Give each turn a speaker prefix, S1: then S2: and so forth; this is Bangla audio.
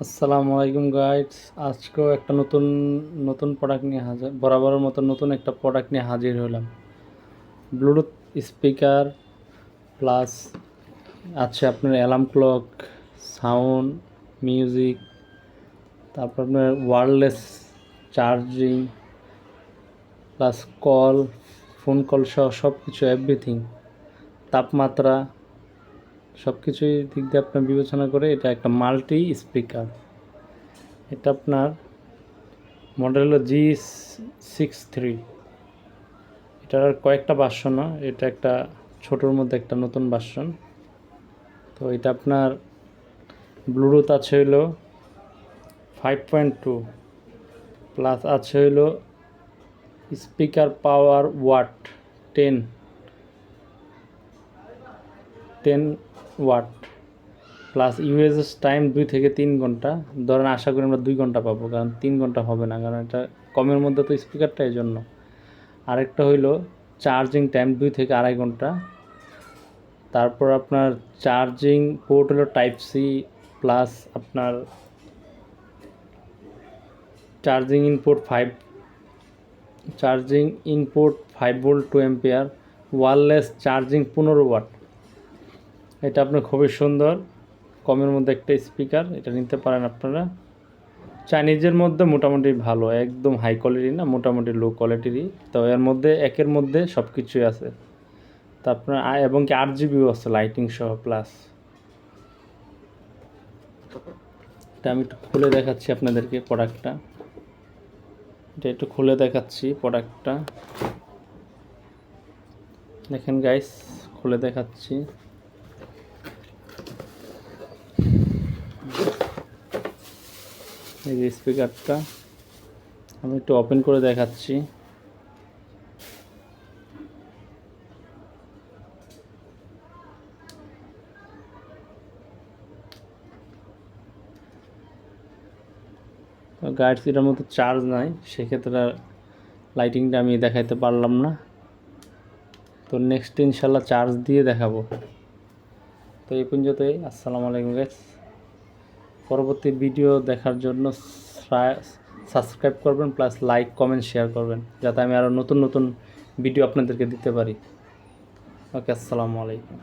S1: আসসালামু আলাইকুম গাইস। আজকেও একটা নতুন নতুন প্রোডাক্ট নিয়ে হাজির, বরাবরের মতো নতুন একটা প্রোডাক্ট নিয়ে হাজির হলাম। ব্লুটুথ স্পিকার প্লাস আছে আপনার অ্যালার্ম ক্লক, সাউন্ড, মিউজিক, তারপর আপনার wireless charging plus call, phone call সহ সব কিছু এভরিথিং, তাপমাত্রা সব কিছুই দিক দিয়ে আপনার বিবেচনা করে এটা একটা মাল্টি স্পিকার। এটা আপনার মডেল হলো G63। এটার কয়েকটা ভার্সন, এটা একটা ছোটোর মধ্যে একটা নতুন ভার্সন। তো এটা আপনার ব্লুটুথ আছে হইলো 5.2 প্লাস আছে হইলো speaker power watt 10 watt plus ইউএসএস টাইম 2 থেকে 3 ঘন্টা। ধরেন আশা করি আমরা 2 ঘন্টা পাবো, কারণ 3 ঘন্টা হবে না, কারণ এটা কমের মধ্যে তো স্পিকারটা, এই জন্য। আরেকটা হইলো চার্জিং টাইম 2 থেকে 2.5 ঘন্টা। তারপর আপনার চার্জিং পোর্ট হলো টাইপ সি প্লাস আপনার charging input 5 volt 2 ampere, wireless charging 15 watt. এটা আপনার খুবই সুন্দর কমের মধ্যে একটা স্পিকার, এটা নিতে পারেন আপনারা। চাইনিজের মধ্যে মোটামুটি ভালো, একদম হাই কোয়ালিটি না, মোটামুটি লো কোয়ালিটিরই। তো এর মধ্যে একের মধ্যে সব কিছুই আছে। তা আপনার এবং কি 8 জিবিও আছে লাইটিং সহ প্লাস। এটা আমি একটু খুলে দেখাচ্ছি আপনাদেরকে প্রোডাক্টটা। এটা একটু খুলে দেখাচ্ছি প্রোডাক্টটা, দেখেন গাইস, খুলে দেখাচ্ছি। এই যে স্পিকারটা আমি একটু ওপেন করে দেখাচ্ছি। তো গাইডস এটার মধ্যে চার্জ নাই, সেক্ষেত্রে লাইটিংটা আমি দেখাইতে পারলাম না। তো নেক্সট ইনশাল্লাহ চার্জ দিয়ে দেখাবো। তো এই পর্যন্তই। আসসালামু আলাইকুম গাইস। পরবর্তী ভিডিও দেখার জন্য সাবস্ক্রাইব করবেন, প্লাস লাইক, কমেন্ট, শেয়ার করবেন, যাতে আমি আরও নতুন নতুন ভিডিও আপনাদেরকে দিতে পারি। ওকে, আসসালামু আলাইকুম।